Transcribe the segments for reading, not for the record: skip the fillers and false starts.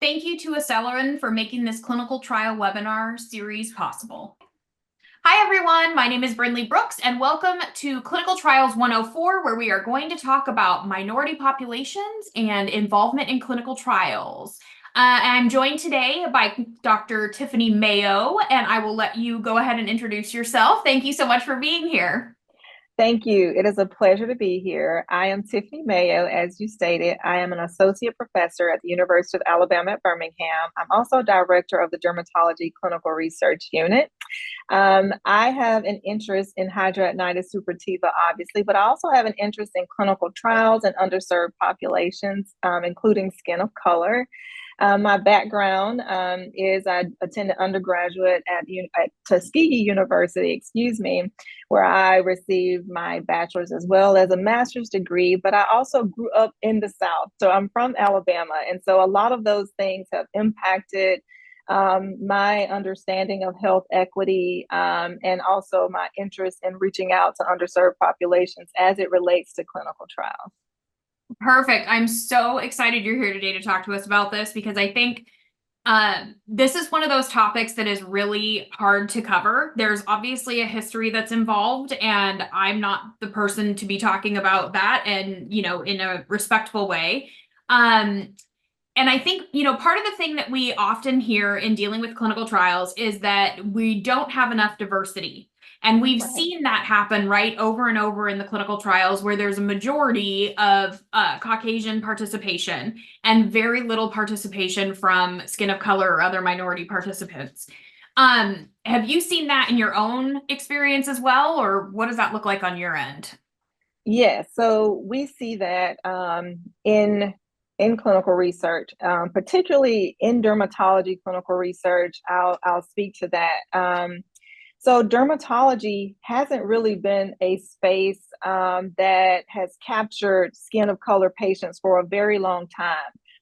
Thank you to Acelerin for making this clinical trial webinar series possible. Hi, everyone. My name is Brindley Brooks, and welcome to Clinical Trials 104, where we are going to talk about minority populations and involvement in clinical trials. I'm joined today by Dr. Tiffany Mayo, and I will let you go ahead and introduce yourself. Thank you so much for being here. Thank you. It is a pleasure to be here. I am Tiffany Mayo, as you stated. I am an associate professor at the University of Alabama at Birmingham. I'm also director of the Dermatology Clinical Research Unit. I have an interest in hidradenitis suppurativa, obviously, but I also have an interest in clinical trials and underserved populations, including skin of color. My background is I attended undergraduate at Tuskegee University, where I received my bachelor's as well as a master's degree, but I also grew up in the South. So I'm from Alabama. And so a lot of those things have impacted my understanding of health equity and also my interest in reaching out to underserved populations as it relates to clinical trials. Perfect. I'm so excited you're here today to talk to us about this because I think this is one of those topics that is really hard to cover. There's obviously a history that's involved, and I'm not the person to be talking about that and, in a respectful way. And I think, part of the thing that we often hear in dealing with clinical trials is that we don't have enough diversity. And we've seen that happen right over and over in the clinical trials where there's a majority of Caucasian participation and very little participation from skin of color or other minority participants. Have you seen that in your own experience as well, or what does that look like on your end? Yes, so we see that in clinical research, particularly in dermatology clinical research. I'll speak to that. So dermatology hasn't really been a space that has captured skin of color patients for a very long time.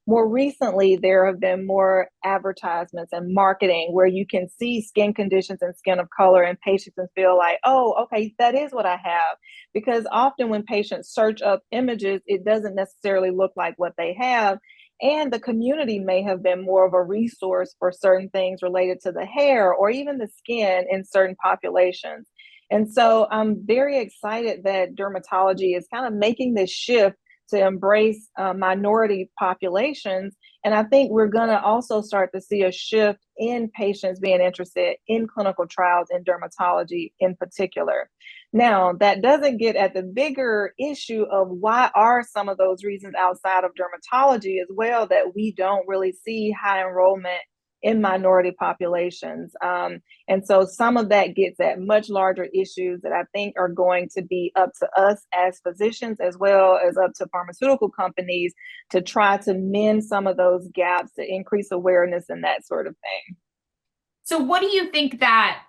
More recently, there have been more advertisements and marketing where you can see skin conditions and skin of color, and patients can feel like, oh, okay, that is what I have. Because often when patients search up images, it doesn't necessarily look like what they have. And the community may have been more of a resource for certain things related to the hair or even the skin in certain populations. And so I'm very excited that dermatology is kind of making this shift to embrace minority populations. And I think we're going to also start to see a shift in patients being interested in clinical trials in dermatology in particular. Now, that doesn't get at the bigger issue of why are some of those reasons outside of dermatology as well that we don't really see high enrollment in minority populations. And so some of that gets at much larger issues that I think are going to be up to us as physicians, as well as up to pharmaceutical companies to try to mend some of those gaps to increase awareness and that sort of thing. So what do you think that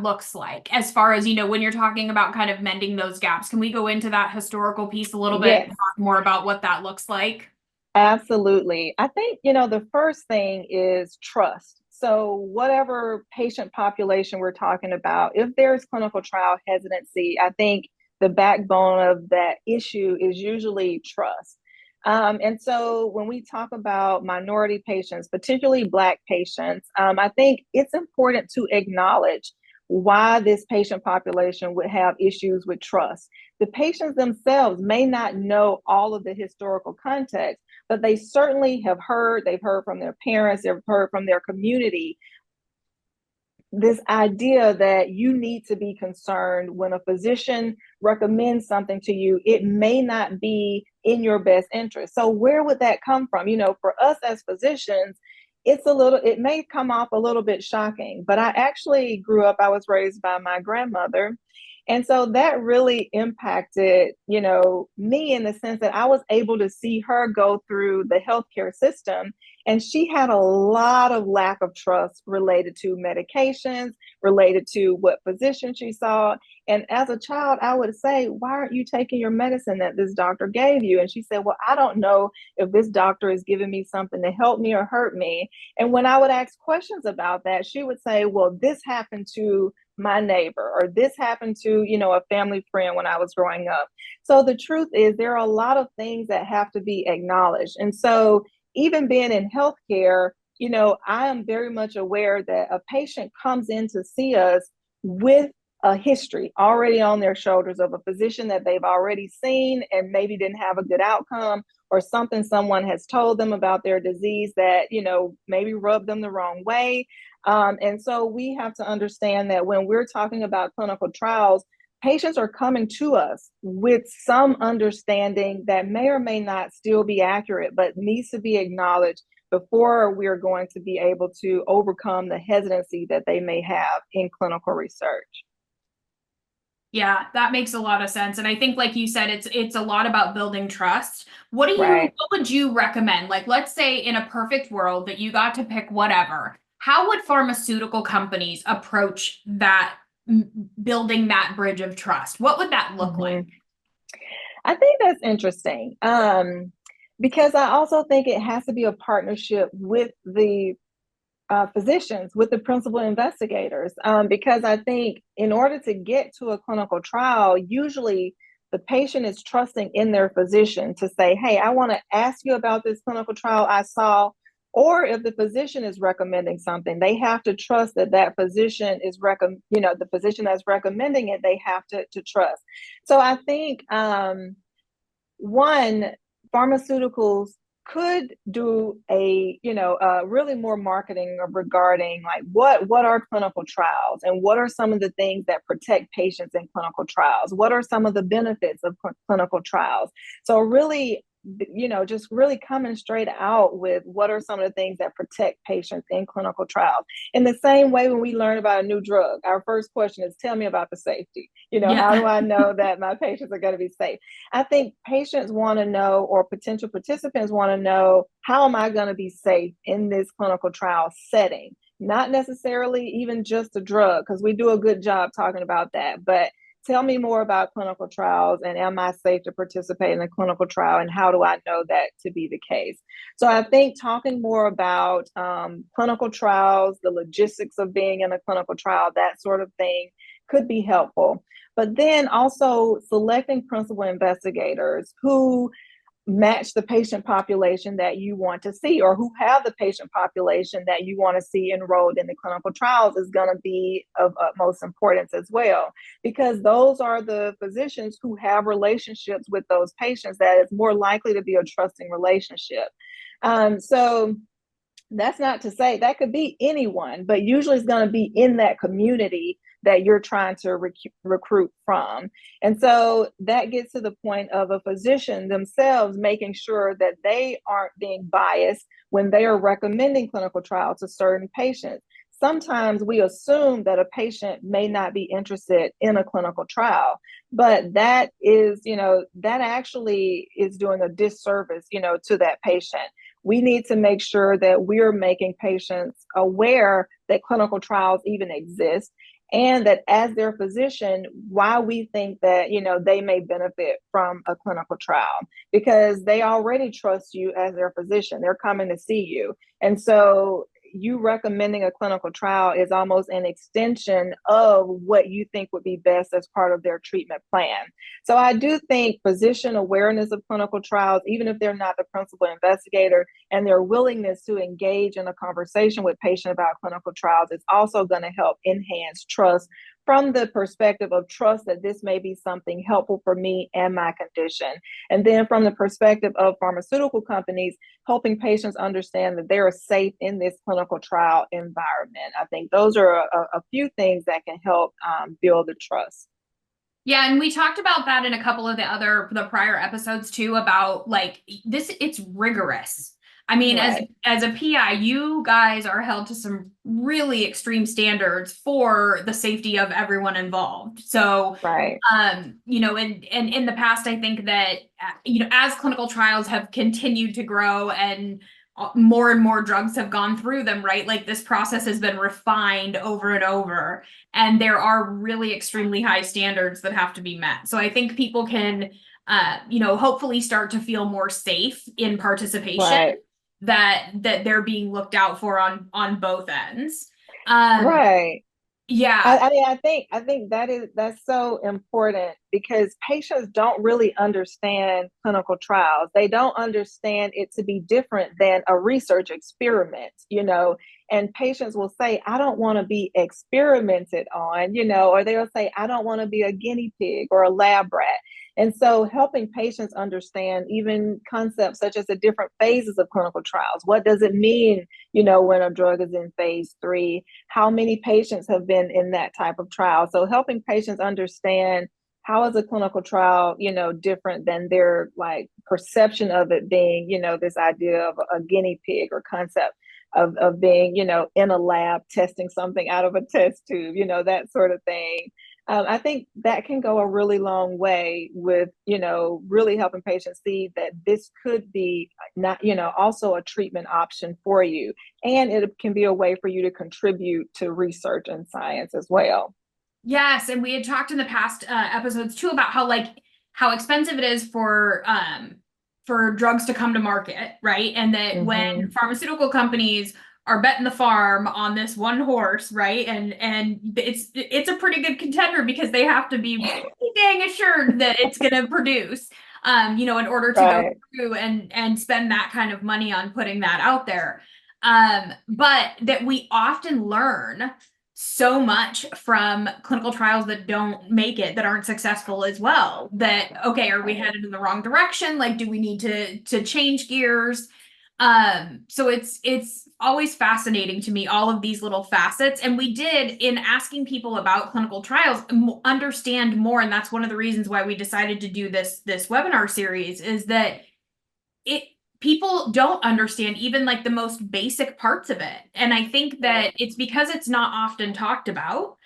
looks like as far as, when you're talking about kind of mending those gaps? Can we go into that historical piece a little bit and Yes. talk more about what that looks like? Absolutely. I think, the first thing is trust. So, whatever patient population we're talking about, if there's clinical trial hesitancy, I think the backbone of that issue is usually trust. And so, when we talk about minority patients, particularly Black patients, I think it's important to acknowledge why this patient population would have issues with trust. The patients themselves may not know all of the historical context, but they certainly have heard, they've heard from their parents, they've heard from their community, this idea that you need to be concerned when a physician recommends something to you, it may not be in your best interest. So where would that come from? For us as physicians, it may come off a little bit shocking, but I actually I was raised by my grandmother. And so that really impacted, me in the sense that I was able to see her go through the healthcare system. And she had a lot of lack of trust related to medications, related to what physician she saw. And as a child, I would say, why aren't you taking your medicine that this doctor gave you? And she said, well, I don't know if this doctor is giving me something to help me or hurt me. And when I would ask questions about that, she would say, well, this happened to my neighbor, or this happened to, a family friend when I was growing up. So the truth is there are a lot of things that have to be acknowledged. And so even being in healthcare, I am very much aware that a patient comes in to see us with a history already on their shoulders of a physician that they've already seen and maybe didn't have a good outcome, or something someone has told them about their disease that, maybe rubbed them the wrong way. And so we have to understand that when we're talking about clinical trials, patients are coming to us with some understanding that may or may not still be accurate, but needs to be acknowledged before we're going to be able to overcome the hesitancy that they may have in clinical research. Yeah, that makes a lot of sense. And I think, like you said, it's a lot about building trust. Right. What would you recommend? Like, let's say in a perfect world that you got to pick whatever, how would pharmaceutical companies approach that, building that bridge of trust? What would that look like? Mm-hmm. I think that's interesting, because I also think it has to be a partnership with the physicians, with the principal investigators, because I think in order to get to a clinical trial, usually the patient is trusting in their physician to say, hey, I want to ask you about this clinical trial I saw. Or if the physician is recommending something, they have to trust that that physician is the physician that's recommending it, they have to trust. So I think one, pharmaceuticals could do really more marketing regarding like what are clinical trials and what are some of the things that protect patients in clinical trials, what are some of the benefits of clinical trials. So really, just really coming straight out with what are some of the things that protect patients in clinical trials. In the same way, when we learn about a new drug, our first question is, tell me about the safety. How do Yeah. I know that my patients are going to be safe? I think patients want to know, or potential participants want to know, how am I going to be safe in this clinical trial setting? Not necessarily even just a drug, because we do a good job talking about that, but tell me more about clinical trials, and am I safe to participate in a clinical trial, and how do I know that to be the case? So I think talking more about clinical trials, the logistics of being in a clinical trial, that sort of thing could be helpful. But then also selecting principal investigators who match the patient population that you want to see, or who have the patient population that you want to see enrolled in the clinical trials, is going to be of utmost importance as well, because those are the physicians who have relationships with those patients that is more likely to be a trusting relationship. So that's not to say that could be anyone, but usually it's going to be in that community that you're trying to recruit from. And so that gets to the point of a physician themselves making sure that they aren't being biased when they are recommending clinical trials to certain patients. Sometimes we assume that a patient may not be interested in a clinical trial, but that is, that actually is doing a disservice, to that patient. We need to make sure that we're making patients aware that clinical trials even exist, and that as their physician, why we think that, they may benefit from a clinical trial, because they already trust you as their physician. They're coming to see you. And so you recommending a clinical trial is almost an extension of what you think would be best as part of their treatment plan. So I do think physician awareness of clinical trials, even if they're not the principal investigator, and their willingness to engage in a conversation with patient about clinical trials, is also going to help enhance trust, from the perspective of trust that this may be something helpful for me and my condition. And then from the perspective of pharmaceutical companies, helping patients understand that they are safe in this clinical trial environment. I think those are a few things that can help build the trust. Yeah, and we talked about that in a couple of the prior episodes too, about like this, it's rigorous. I mean, Right. as a PI, you guys are held to some really extreme standards for the safety of everyone involved. So, Right. and in the past, I think that as clinical trials have continued to grow and more and more drugs have gone through them, right? Like this process has been refined over and over, and there are really extremely high standards that have to be met. So I think people can, hopefully start to feel more safe in participation, Right. that they're being looked out for on both ends. Um, Right. Yeah. I mean, I think that's so important because patients don't really understand clinical trials. They don't understand it to be different than a research experiment, and patients will say, I don't want to be experimented on, or they'll say, I don't want to be a guinea pig or a lab rat. And so helping patients understand even concepts such as the different phases of clinical trials. What does it mean, when a drug is in phase 3? How many patients have been in that type of trial? So helping patients understand how is a clinical trial, different than their like perception of it being, this idea of a guinea pig or concept of being, in a lab testing something out of a test tube, that sort of thing. I think that can go a really long way with, really helping patients see that this could be not, also a treatment option for you. And it can be a way for you to contribute to research and science as well. Yes, and we had talked in the past episodes too about how expensive it is for drugs to come to market, right? And that when Mm-hmm. pharmaceutical companies are betting the farm on this one horse, right? And it's a pretty good contender because they have to be pretty dang assured that it's going to produce, in order to go Right. through and spend that kind of money on putting that out there. But that we often learn so much from clinical trials that don't make it, that aren't successful as well. That, okay, are we Right. headed in the wrong direction? Like, do we need to change gears? So it's always fascinating to me, all of these little facets. And we did, in asking people about clinical trials, understand more. And that's one of the reasons why we decided to do this webinar series, is that it people don't understand even like the most basic parts of it. And I think Right. that it's because it's not often talked about.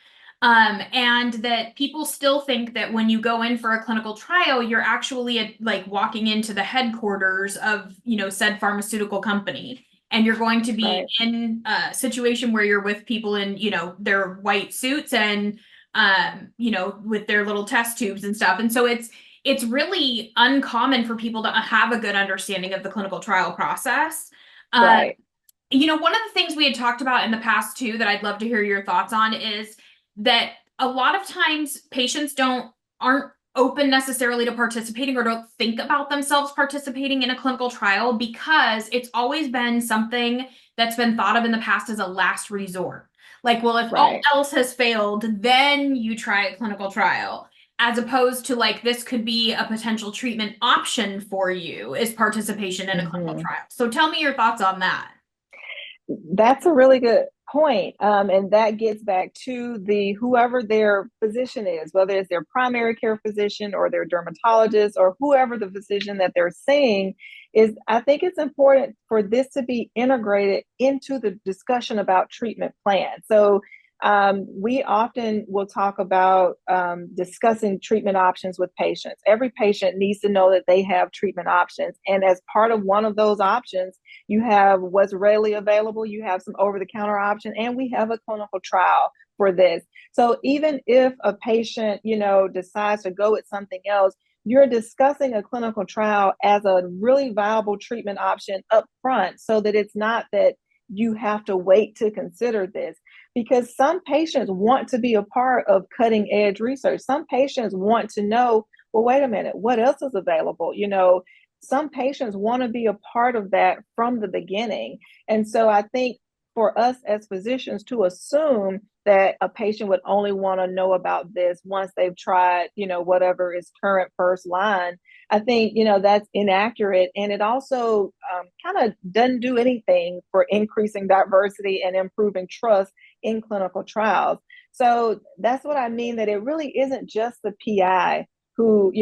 And that people still think that when you go in for a clinical trial, you're actually like walking into the headquarters of, said pharmaceutical company. And you're going to be Right. in a situation where you're with people in, their white suits and, with their little test tubes and stuff. And so it's really uncommon for people to have a good understanding of the clinical trial process. Uh, Right. one of the things we had talked about in the past too, that I'd love to hear your thoughts on, is that a lot of times patients aren't open necessarily to participating, or don't think about themselves participating in a clinical trial, because it's always been something that's been thought of in the past as a last resort. Like, well, if all Right. else has failed, then you try a clinical trial, as opposed to like this could be a potential treatment option for you, is participation in a clinical Mm-hmm. trial. So tell me your thoughts on that. That's a really good point. And that gets back to the whoever their physician is, whether it's their primary care physician or their dermatologist or whoever the physician that they're seeing is. I think it's important for this to be integrated into the discussion about treatment plans. So we often will talk about discussing treatment options with patients. Every patient needs to know that they have treatment options. And as part of one of those options, you have what's readily available, you have some over the counter option, and we have a clinical trial for this. So even if a patient, decides to go with something else, you're discussing a clinical trial as a really viable treatment option up front, so that it's not that you have to wait to consider this, because some patients want to be a part of cutting edge research. Some patients want to know, well, wait a minute, what else is available? Some patients want to be a part of that from the beginning. And so I think for us as physicians to assume that a patient would only want to know about this once they've tried, whatever is current first line, I think, that's inaccurate. And it also kind of doesn't do anything for increasing diversity and improving trust in clinical trials. So that's what I mean, that it really isn't just the PI who,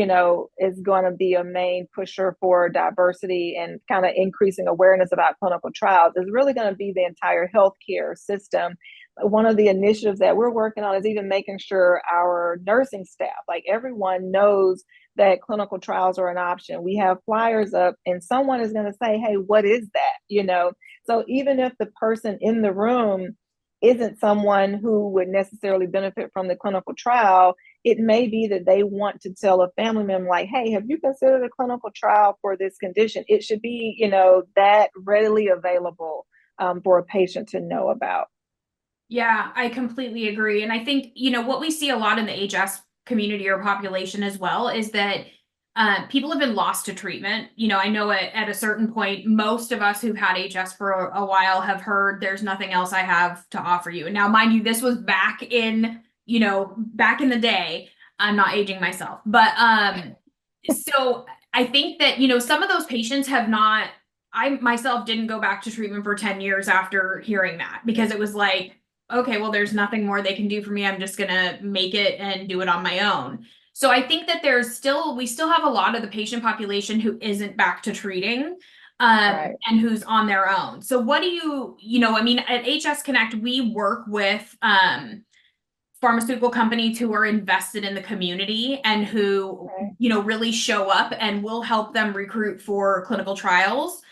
is going to be a main pusher for diversity and kind of increasing awareness about clinical trials. Is really going to be the entire healthcare system. One of the initiatives that we're working on is even making sure our nursing staff, like everyone, knows that clinical trials are an option. We have flyers up and someone is going to say, hey, what is that? So even if the person in the room isn't someone who would necessarily benefit from the clinical trial, it may be that they want to tell a family member, like, hey, have you considered a clinical trial for this condition? It should be, that readily available for a patient to know about. Yeah, I completely agree. And I think, what we see a lot in the HS community or population as well is that people have been lost to treatment. I know at a certain point, most of us who've had HS for a while have heard there's nothing else I have to offer you. And now, mind you, this was back in the day. I'm not aging myself, but so I think that, some of those patients have not, I myself didn't go back to treatment for 10 years after hearing that because it was like, okay, well, there's nothing more they can do for me. I'm just gonna make it and do it on my own. So I think that we still have a lot of the patient population who isn't back to treating, Right. and who's on their own. So what do I mean, at HS Connect, we work with, pharmaceutical companies who are invested in the community and who, Right. really show up and will help them recruit for clinical trials.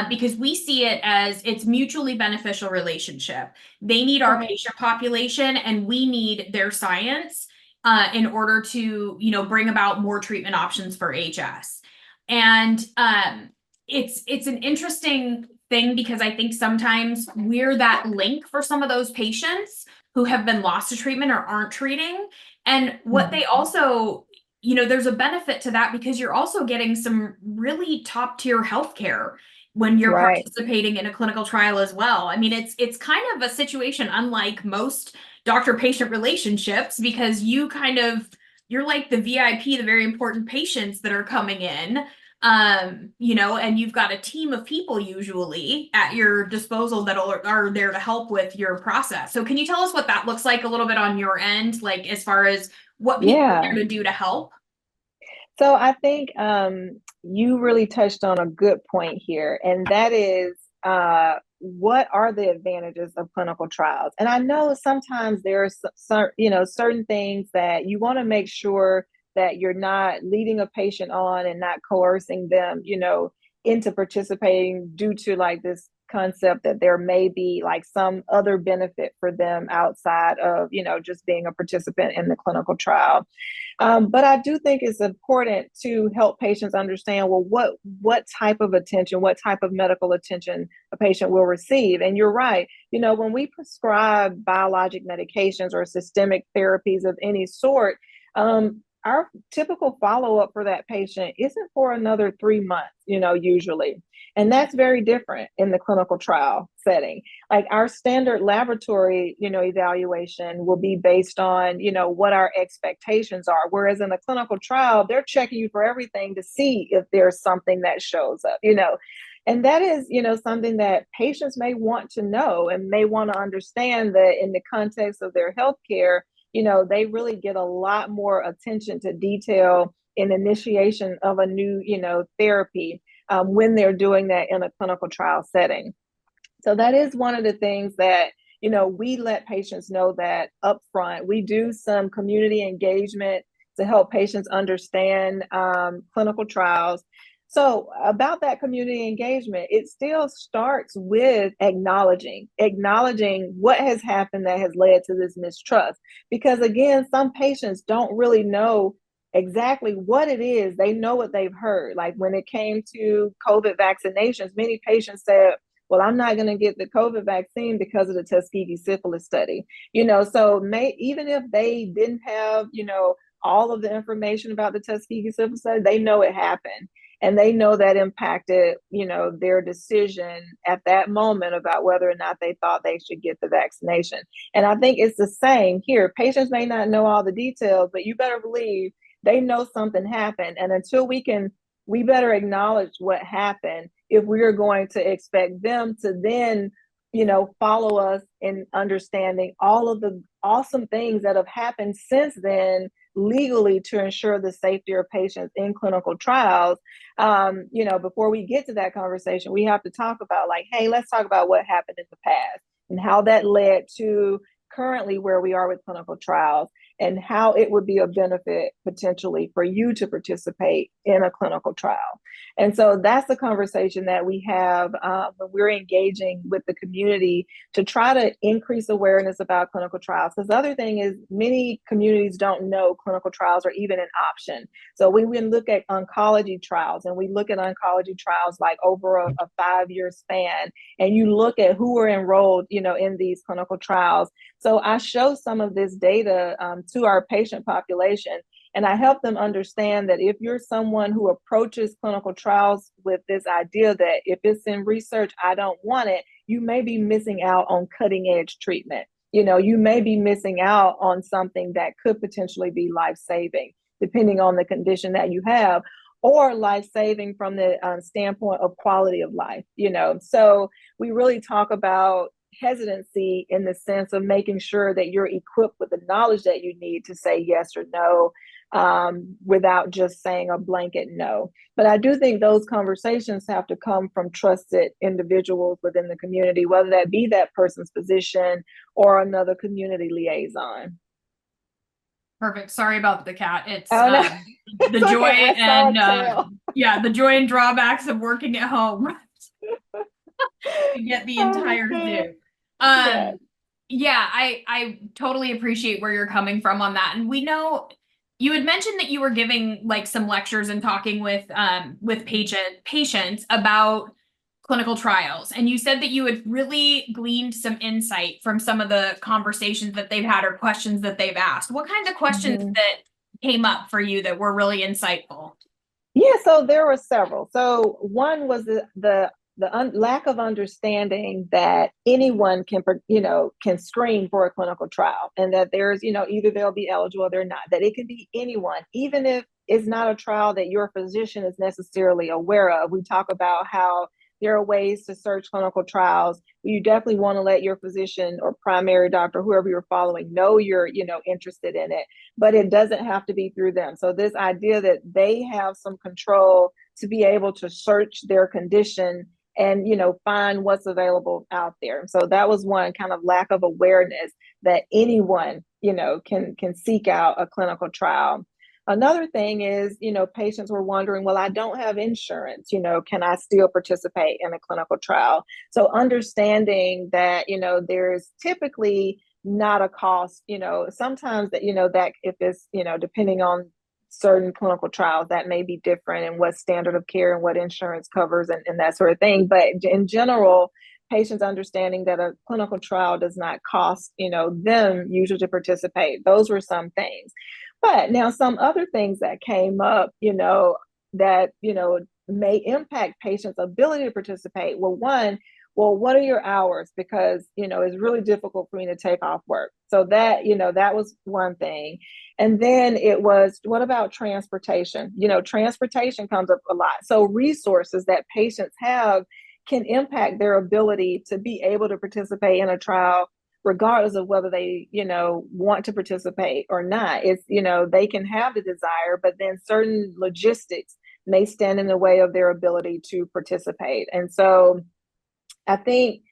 Because we see it as it's mutually beneficial relationship. They need our Right. patient population and we need their science in order to, bring about more treatment options for HS. And it's an interesting thing because I think sometimes we're that link for some of those patients who have been lost to treatment or aren't treating. And what they Mhm. also, there's a benefit to that because you're also getting some really top tier healthcare when you're Right. participating in a clinical trial as well. I mean, it's kind of a situation unlike most doctor patient relationships because you're like the VIP, the very important patients that are coming in, and you've got a team of people usually at your disposal that are there to help with your process. So can you tell us what that looks like a little bit on your end, like as far as what people are Yeah. there to do to help? So I think you really touched on a good point here, and that is what are the advantages of clinical trials? And I know sometimes there are certain things that you want to make sure that you're not leading a patient on and not coercing them, into participating due to like this concept that there may be like some other benefit for them outside of, just being a participant in the clinical trial. But I do think it's important to help patients understand, well, what type of attention, what type of medical attention a patient will receive. And you're right. When we prescribe biologic medications or systemic therapies of any sort, our typical follow up for that patient isn't for another 3 months, usually. And that's very different in the clinical trial setting. Like our standard laboratory, evaluation will be based on, what our expectations are. Whereas in a clinical trial, they're checking you for everything to see if there's something that shows up, And that is, something that patients may want to know and may want to understand that in the context of their healthcare, they really get a lot more attention to detail in initiation of a new, therapy when they're doing that in a clinical trial setting. So that is one of the things that, we let patients know that upfront. We do some community engagement to help patients understand clinical trials. So about that community engagement, it still starts with acknowledging what has happened that has led to this mistrust. Because again, some patients don't really know exactly what it is. They know what they've heard. Like when it came to COVID vaccinations, many patients said, well, I'm not going to get the COVID vaccine because of the Tuskegee syphilis study. So even if they didn't have, all of the information about the Tuskegee syphilis study, they know it happened. And they know that impacted, their decision at that moment about whether or not they thought they should get the vaccination. And I think it's the same here. Patients may not know all the details, but you better believe they know something happened. And until we better acknowledge what happened if we are going to expect them to then, follow us in understanding all of the awesome things that have happened since then legally to ensure the safety of patients in clinical trials. Before we get to that conversation, we have to talk about like, hey, let's talk about what happened in the past and how that led to currently where we are with clinical trials. and how it would be a benefit potentially for you to participate in a clinical trial. And so that's the conversation that we have when we're engaging with the community to try to increase awareness about clinical trials. Because the other thing is many communities don't know clinical trials are even an option. So we look at oncology trials, and we look at oncology trials like over a 5-year span, and you look at who are enrolled, in these clinical trials. So I show some of this data to our patient population, and I help them understand that if you're someone who approaches clinical trials with this idea that if it's in research, I don't want it, you may be missing out on cutting edge treatment. You may be missing out on something that could potentially be life-saving, depending on the condition that you have, or life-saving from the standpoint of quality of life. So we really talk about hesitancy in the sense of making sure that you're equipped with the knowledge that you need to say yes or no, without just saying a blanket no. But I do think those conversations have to come from trusted individuals within the community, whether that be that person's physician or another community liaison. Perfect. Sorry about the cat. It's Oh, no. the It's joy okay. and the joy and drawbacks of working at home to get the entire zoo. Yes. Yeah, I totally appreciate where you're coming from on that. And we know you had mentioned that you were giving like some lectures and talking with patients about clinical trials. And you said that you had really gleaned some insight from some of the conversations that they've had or questions that they've asked. What kinds of questions that came up for you that were really insightful? Yeah, so there were several. So one was the lack of understanding that anyone can screen for a clinical trial, and that there's, either they'll be eligible or they're not, that it can be anyone, even if it's not a trial that your physician is necessarily aware of. We talk about how there are ways to search clinical trials. You definitely want to let your physician or primary doctor, whoever you're following, know you're, interested in it, but it doesn't have to be through them. So this idea that they have some control to be able to search their condition and, find what's available out there. So that was one kind of lack of awareness that anyone, can seek out a clinical trial. Another thing is, patients were wondering, well, I don't have insurance, can I still participate in a clinical trial? So understanding that, there's typically not a cost, sometimes that, that if it's, depending on certain clinical trials, that may be different, and what standard of care and what insurance covers and that sort of thing. But in general, patients understanding that a clinical trial does not cost, them usually to participate. Those were some things. But now some other things that came up, that, may impact patients' ability to participate. Well, one, what are your hours? Because, it's really difficult for me to take off work. So that, that was one thing. And then it was, what about transportation? Transportation comes up a lot. So resources that patients have can impact their ability to be able to participate in a trial, regardless of whether they, want to participate or not. It's, they can have the desire, but then certain logistics may stand in the way of their ability to participate. And so I think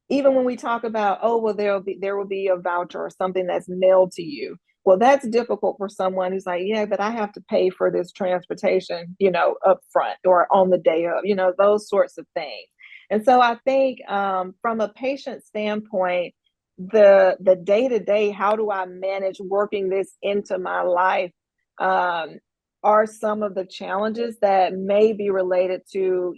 even when we talk about, oh, well, there will be a voucher or something that's mailed to you. Well, that's difficult for someone who's like, yeah, but I have to pay for this transportation, up front or on the day of, those sorts of things. And so I think from a patient standpoint, the day-to-day, how do I manage working this into my life, are some of the challenges that may be related to,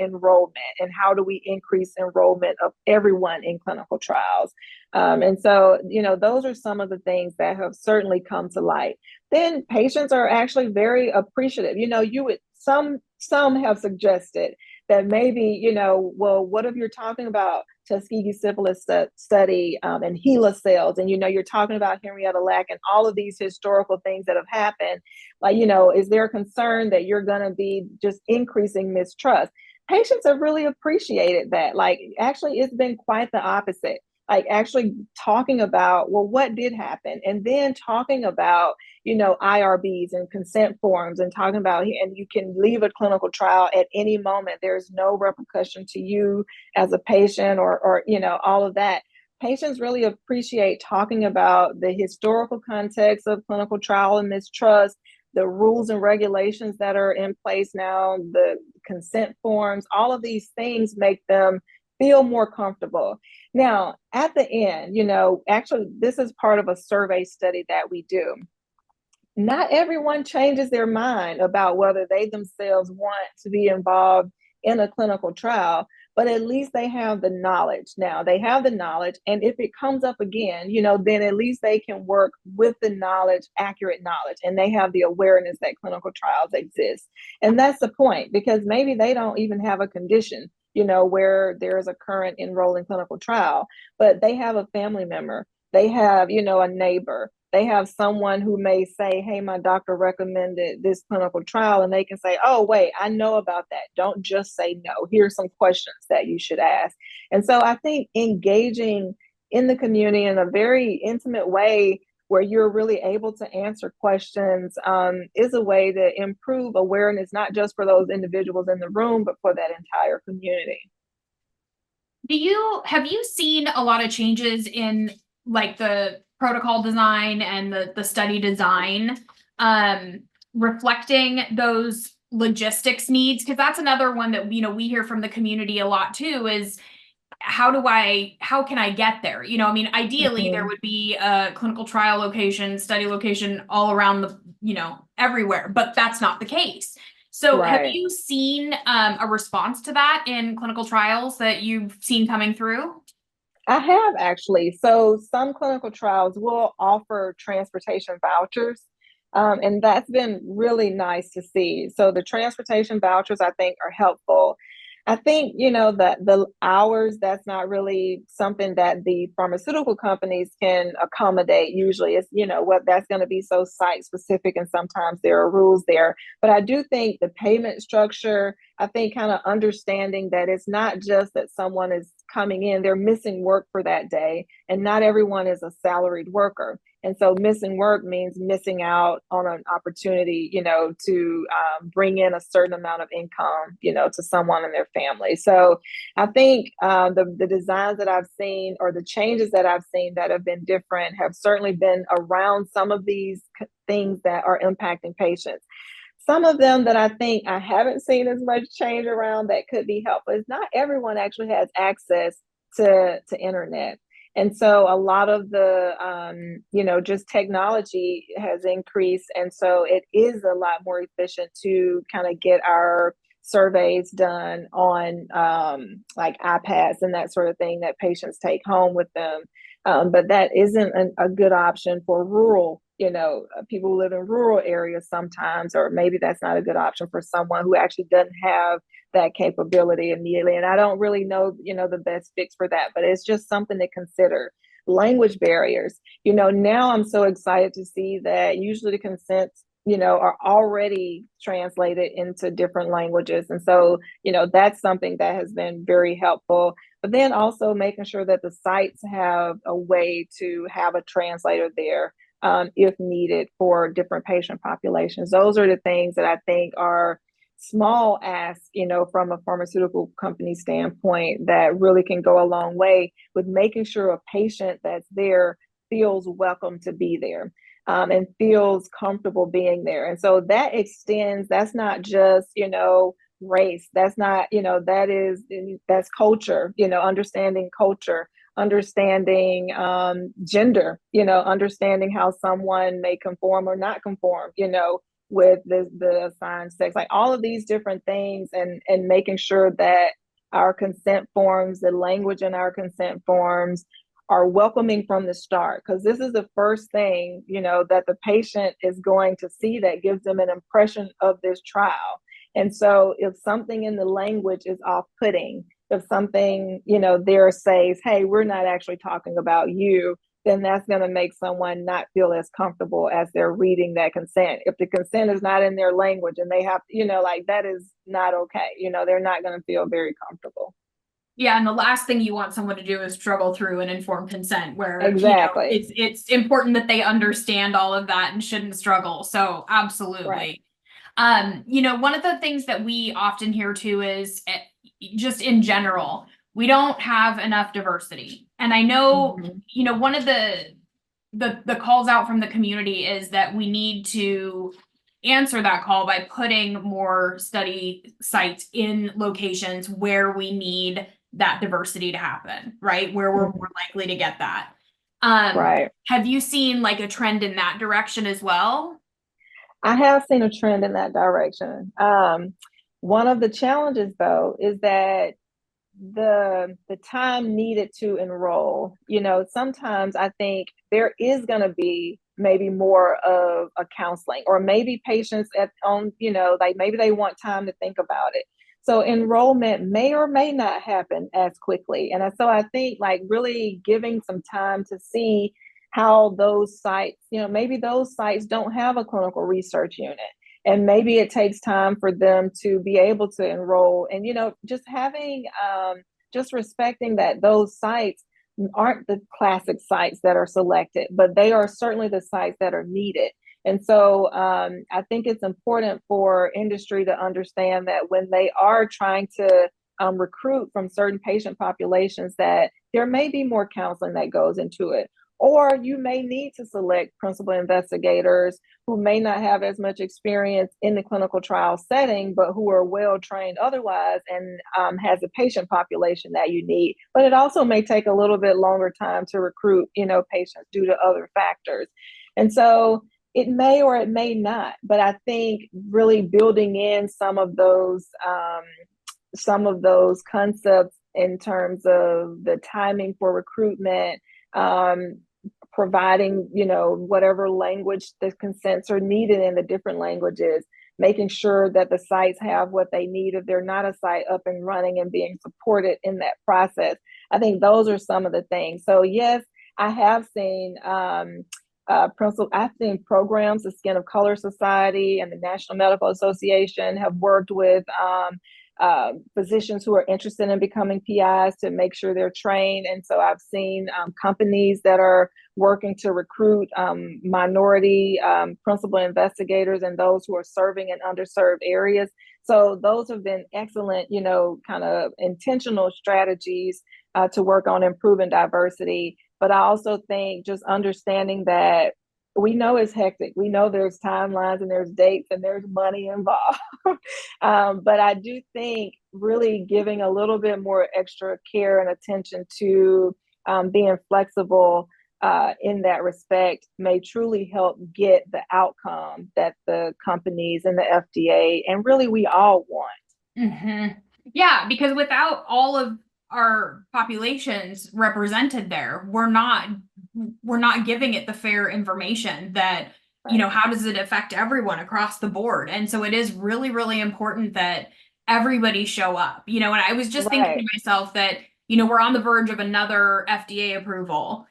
enrollment, and how do we increase enrollment of everyone in clinical trials. And so, those are some of the things that have certainly come to light. Then patients are actually very appreciative. Some have suggested that maybe, well, what if you're talking about Tuskegee syphilis study and HeLa cells, and you're talking about Henrietta Lack and all of these historical things that have happened, like, is there a concern that you're going to be just increasing mistrust? Patients have really appreciated that. Like, actually, it's been quite the opposite. Like, actually talking about, well, what did happen, and then talking about, IRBs and consent forms, and talking about, and you can leave a clinical trial at any moment. There's no repercussion to you as a patient, or all of that. patients really appreciate talking about the historical context of clinical trial and mistrust, the rules and regulations that are in place now, the consent forms, all of these things make them feel more comfortable. Now, at the end, actually, this is part of a survey study that we do. Not everyone changes their mind about whether they themselves want to be involved in a clinical trial, but at least they have the knowledge. Now they have the knowledge, and if it comes up again, then at least they can work with the knowledge, accurate knowledge, and they have the awareness that clinical trials exist. And that's the point, because maybe they don't even have a condition, where there is a current enrolling clinical trial, but they have a family member, they have, a neighbor, they have someone who may say, hey, my doctor recommended this clinical trial, and they can say, oh, wait, I know about that. Don't just say no. Here's some questions that you should ask. And so I think engaging in the community in a very intimate way where you're really able to answer questions is a way to improve awareness, not just for those individuals in the room, but for that entire community. Have you seen a lot of changes in like the protocol design and the study design reflecting those logistics needs? Because that's another one that we hear from the community a lot too, is how can I get there? Ideally there would be a clinical trial location, study location all around everywhere, but that's not the case. So have you seen a response to that in clinical trials that you've seen coming through? I have actually. So some clinical trials will offer transportation vouchers. And that's been really nice to see. So the transportation vouchers, I think, are helpful. I think, that the hours, that's not really something that the pharmaceutical companies can accommodate. Usually it's, what that's going to be so site specific, and sometimes there are rules there. But I do think the payment structure, I think kind of understanding that it's not just that someone is coming in, they're missing work for that day, and not everyone is a salaried worker. And so missing work means missing out on an opportunity, to bring in a certain amount of income, to someone in their family. So I think the designs that I've seen, or the changes that I've seen that have been different, have certainly been around some of these things that are impacting patients. Some of them that I think I haven't seen as much change around that could be helpful is not everyone actually has access to internet. And so a lot of the, just technology has increased. And so it is a lot more efficient to kind of get our surveys done on like iPads and that sort of thing that patients take home with them. But that isn't a good option for rural, people who live in rural areas sometimes, or maybe that's not a good option for someone who actually doesn't have that capability immediately. And I don't really know, the best fix for that, but it's just something to consider. Language barriers, now I'm so excited to see that usually the consents, are already translated into different languages. And so, that's something that has been very helpful. But then also making sure that the sites have a way to have a translator there if needed for different patient populations. Those are the things that I think are small asks, from a pharmaceutical company standpoint, that really can go a long way with making sure a patient that's there feels welcome to be there. And feels comfortable being there. And so that extends, that's not just, race. That's not, that's culture, understanding culture, understanding gender, understanding how someone may conform or not conform, with the assigned sex, like all of these different things, and making sure that our consent forms, the language in our consent forms, are welcoming from the start, because this is the first thing, that the patient is going to see that gives them an impression of this trial. And so if something in the language is off-putting, if something, there says, hey, we're not actually talking about you, then that's going to make someone not feel as comfortable as they're reading that consent. If the consent is not in their language and they have, like, that is not okay. They're not going to feel very comfortable. Yeah, and the last thing you want someone to do is struggle through an informed consent where exactly. It's important that they understand all of that and shouldn't struggle. So absolutely. Right. One of the things that we often hear too is just in general, we don't have enough diversity. And I know, Mhm. one of the calls out from the community is that we need to answer that call by putting more study sites in locations where we need that diversity to happen, right? Where we're Mhm. more likely to get that. Right. Have you seen like a trend in that direction as well? I have seen a trend in that direction. One of the challenges, though, is that the time needed to enroll, sometimes I think there is going to be maybe more of a counseling, or maybe patients at on, like maybe they want time to think about it. So enrollment may or may not happen as quickly. And so I think like really giving some time to see how those sites, maybe those sites don't have a clinical research unit. And maybe it takes time for them to be able to enroll, and just having just respecting that those sites aren't the classic sites that are selected, but they are certainly the sites that are needed. And so I think it's important for industry to understand that when they are trying to recruit from certain patient populations, that there may be more counseling that goes into it. Or you may need to select principal investigators who may not have as much experience in the clinical trial setting, but who are well trained otherwise, and has a patient population that you need. But it also may take a little bit longer time to recruit, patients due to other factors. And so it may or it may not. But I think really building in some of those concepts in terms of the timing for recruitment, um, providing, whatever language the consents are needed in the different languages, making sure that the sites have what they need if they're not a site up and running, and being supported in that process. I think those are some of the things. So yes, I have seen I've seen programs. The Skin of Color Society and the National Medical Association have worked with physicians who are interested in becoming PIs to make sure they're trained. And so I've seen companies that are working to recruit minority principal investigators and those who are serving in underserved areas. So those have been excellent, kind of intentional strategies to work on improving diversity. But I also think just understanding that we know it's hectic. We know there's timelines and there's dates and there's money involved. But I do think really giving a little bit more extra care and attention to being flexible in that respect may truly help get the outcome that the companies and the FDA and really we all want. Yeah, because without all of our populations represented there, we're not giving it the fair information that, Right. how does it affect everyone across the board? And so it is really, really important that everybody show up. And I was just thinking to Right. myself that, we're on the verge of another FDA approval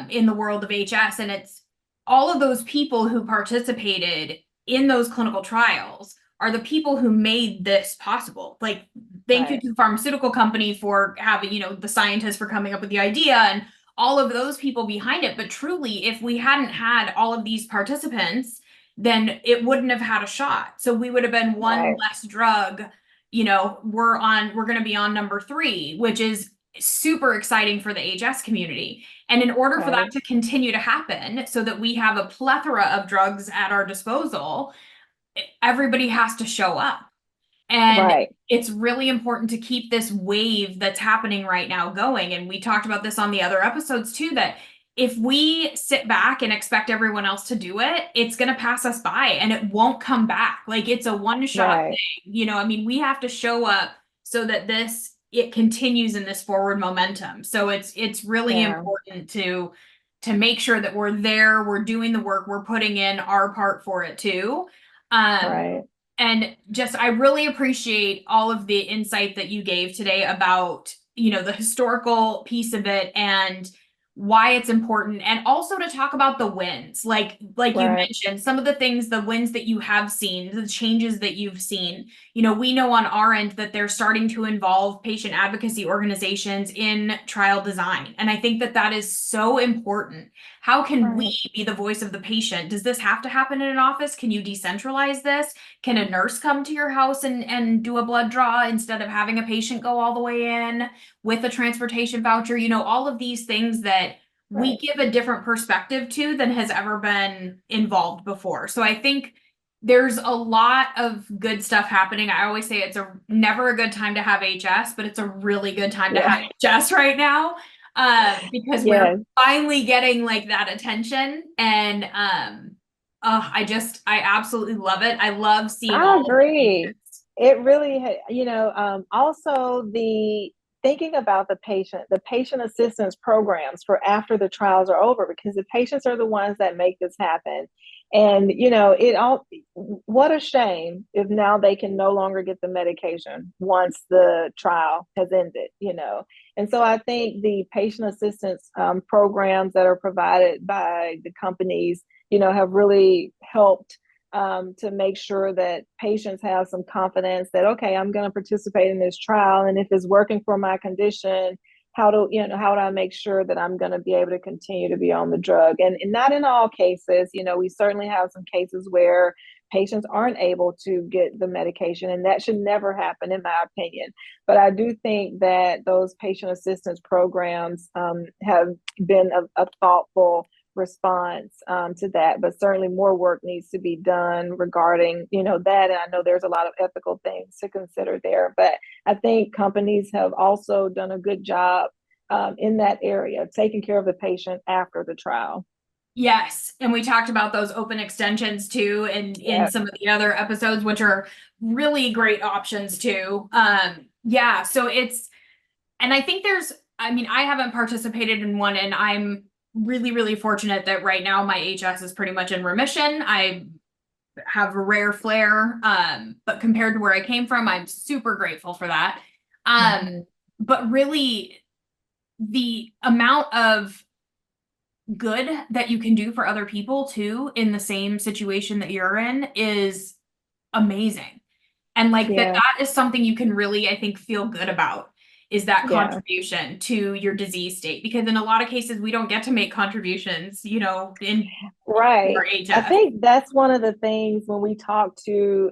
in the world of HS, and it's all of those people who participated in those clinical trials are the people who made this possible. Like, thank you Right. to the pharmaceutical company for having, the scientists for coming up with the idea and all of those people behind it. But truly, if we hadn't had all of these participants, then it wouldn't have had a shot. So we would have been one Right. less drug. We're going to be on number 3, which is super exciting for the HS community. And in order for that Right. to continue to happen, so that we have a plethora of drugs at our disposal, everybody has to show up. And Right. it's really important to keep this wave that's happening right now going. And we talked about this on the other episodes too, that if we sit back and expect everyone else to do it, it's going to pass us by and it won't come back. Like, it's a one shot Right. thing. I mean, we have to show up so that it continues in this forward momentum. So it's really Yeah. important to make sure that we're there, we're doing the work, we're putting in our part for it too. Um, Right. and just, I really appreciate all of the insight that you gave today about, the historical piece of it and why it's important, and also to talk about the wins. Like you Right. mentioned, some of the things, the wins that you have seen, the changes that you've seen. We know on our end that they're starting to involve patient advocacy organizations in trial design. And I think that that is so important. How can we Right. be the voice of the patient? Does this have to happen in an office? Can you decentralize this? Can a nurse come to your house and do a blood draw instead of having a patient go all the way in with a transportation voucher? All of these things that we Right. give a different perspective to than has ever been involved before. So I think there's a lot of good stuff happening. I always say it's never a good time to have HS, but it's a really good time to have Yeah. HS right now, because we're Yes. finally getting like that attention. And I absolutely love it. I love seeing I all of the agree. patients. It really, also thinking about the patient assistance programs for after the trials are over, because the patients are the ones that make this happen. And, what a shame if now they can no longer get the medication once the trial has ended. And so I think the patient assistance programs that are provided by the companies, have really helped to make sure that patients have some confidence that, okay, I'm going to participate in this trial, and if it's working for my condition, how do I make sure that I'm going to be able to continue to be on the drug? And not in all cases. We certainly have some cases where patients aren't able to get the medication, and that should never happen, in my opinion. But I do think that those patient assistance programs have been a thoughtful response to that, but certainly more work needs to be done regarding that. And I know there's a lot of ethical things to consider there, but I think companies have also done a good job in that area, taking care of the patient after the trial. Yes, and we talked about those open extensions too, and in Yeah. some of the other episodes, which are really great options too. Yeah, so and I think I mean, I haven't participated in one, and I'm really, really fortunate that right now my HS is pretty much in remission. I have a rare flare, but compared to where I came from, I'm super grateful for that. Mhm. But really, the amount of good that you can do for other people too in the same situation that you're in is amazing. And like that Yeah. that is something you can really, I think, feel good about, is that Yeah. contribution to your disease state. Because in a lot of cases we don't get to make contributions, in Right. our I HS. think that's one of the things when we talk to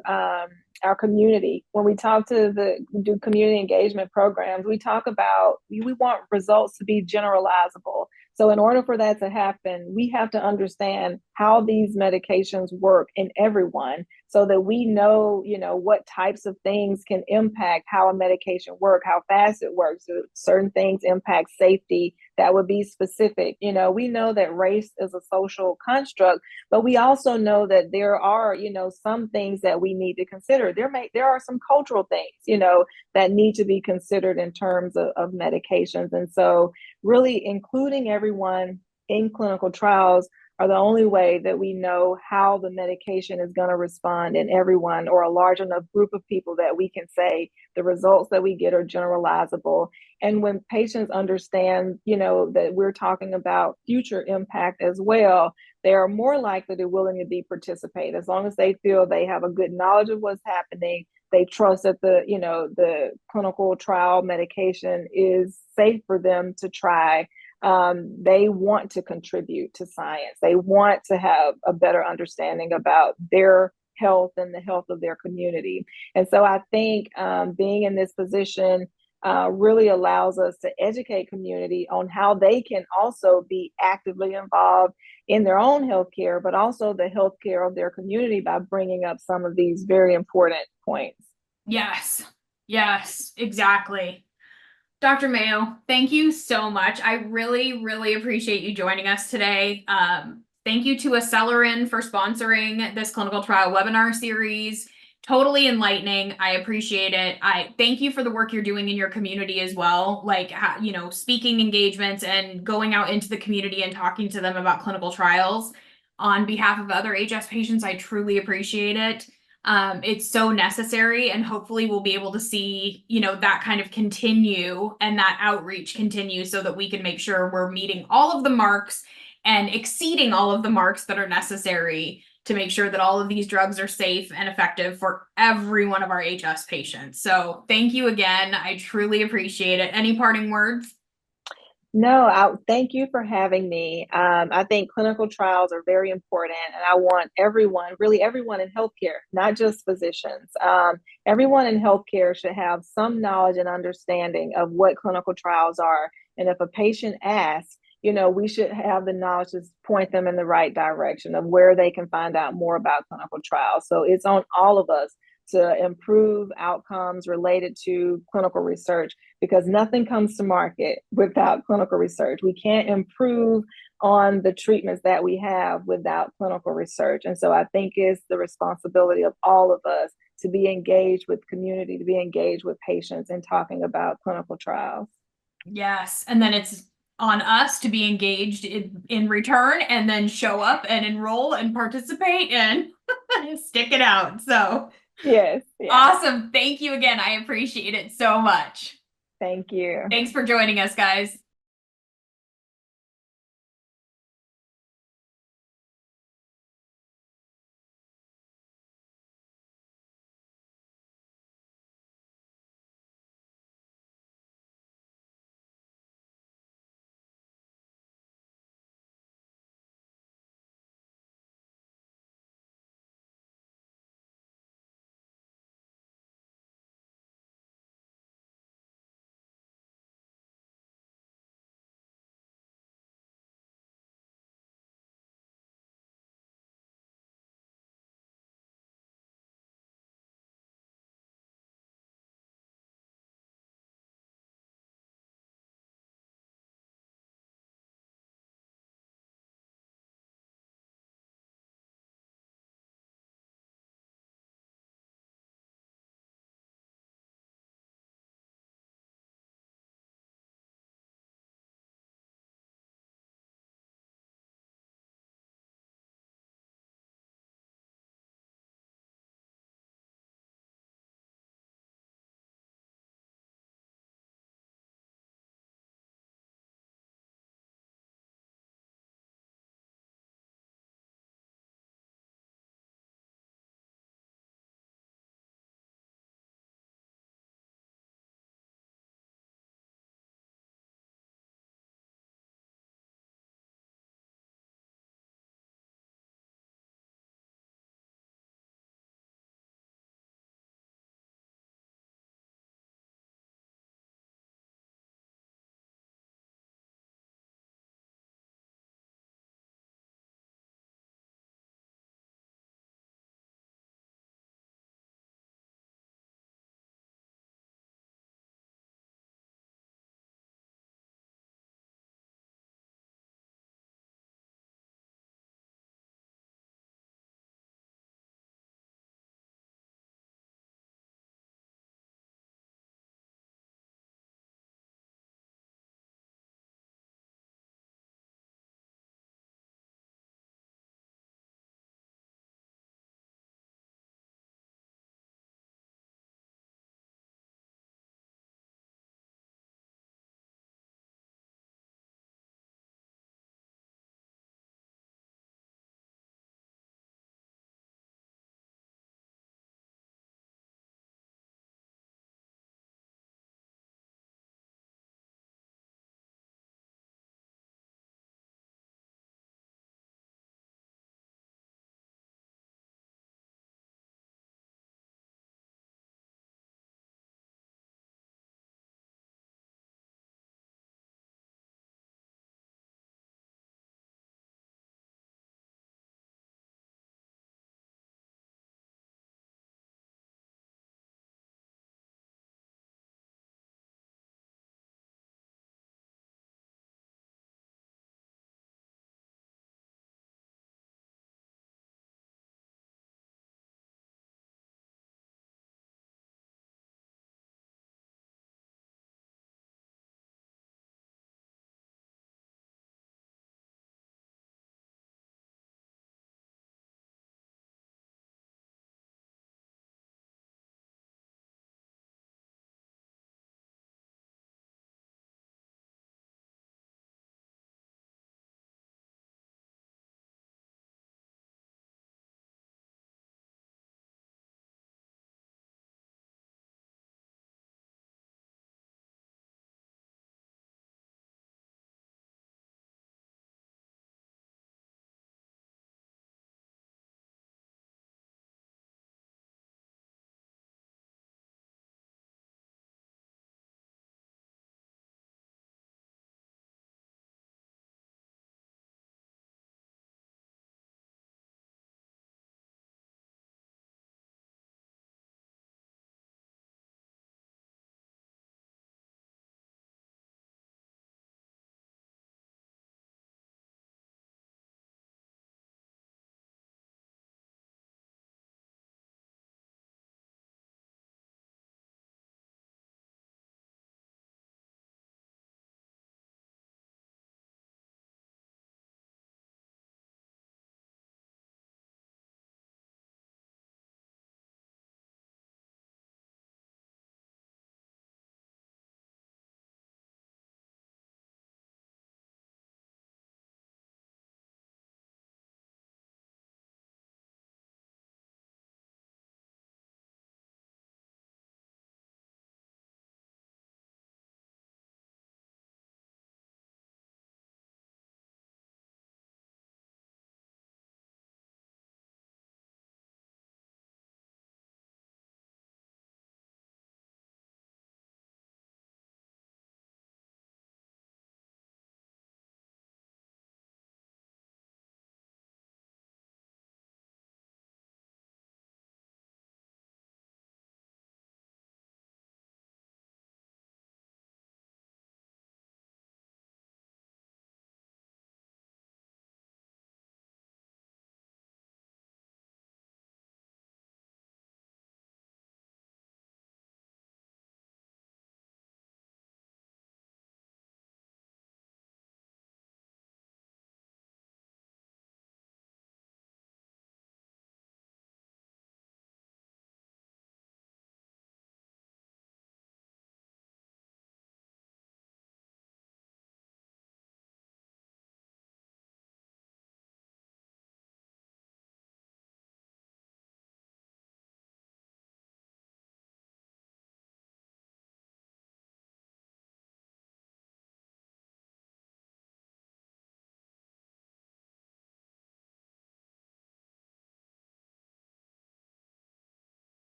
our community, when we talk to do community engagement programs, we talk about we want results to be generalizable. So in order for that to happen, we have to understand how these medications work in everyone so that we know, what types of things can impact how a medication works, how fast it works. So certain things impact safety that would be specific. We know that race is a social construct, but we also know that there are, some things that we need to consider. There are some cultural things, that need to be considered in terms of medications. And so really including everyone in clinical trials are the only way that we know how the medication is going to respond in everyone, or a large enough group of people that we can say the results that we get are generalizable. And when patients understand, that we're talking about future impact as well, they are more likely to willing to be participate, as long as they feel they have a good knowledge of what's happening. They trust that the clinical trial medication is safe for them to try. They want to contribute to science. They want to have a better understanding about their health and the health of their community. And so I think being in this position really allows us to educate community on how they can also be actively involved in their own healthcare, but also the healthcare of their community by bringing up some of these very important points. Yes. Yes, exactly. Dr. Mayo, thank you so much. I really, really appreciate you joining us today. Thank you to Acelerin for sponsoring this clinical trial webinar series. Totally enlightening. I appreciate it. I thank you for the work you're doing in your community as well, like, speaking engagements and going out into the community and talking to them about clinical trials on behalf of other HS patients. I truly appreciate it. It's so necessary, and hopefully we'll be able to see, you know, that kind of continue and that outreach continue so that we can make sure we're meeting all of the marks and exceeding all of the marks that are necessary to make sure that all of these drugs are safe and effective for every one of our HS patients. So thank you again. I truly appreciate it. Any parting words? No, thank you for having me. I think clinical trials are very important, and I want everyone, really everyone in healthcare, not just physicians, everyone in healthcare should have some knowledge and understanding of what clinical trials are. And if a patient asks, you know, we should have the knowledge to point them in the right direction of where they can find out more about clinical trials. So it's on all of us to improve outcomes related to clinical research, because nothing comes to market without clinical research. We can't improve on the treatments that we have without clinical research. And so I think it's the responsibility of all of us to be engaged with community, to be engaged with patients and talking about clinical trials. Yes. And then it's on us to be engaged in return, and then show up and enroll and participate and stick it out. So Yes, yeah. awesome. Thank you again. I appreciate it so much. Thank you. Thanks for joining us, guys.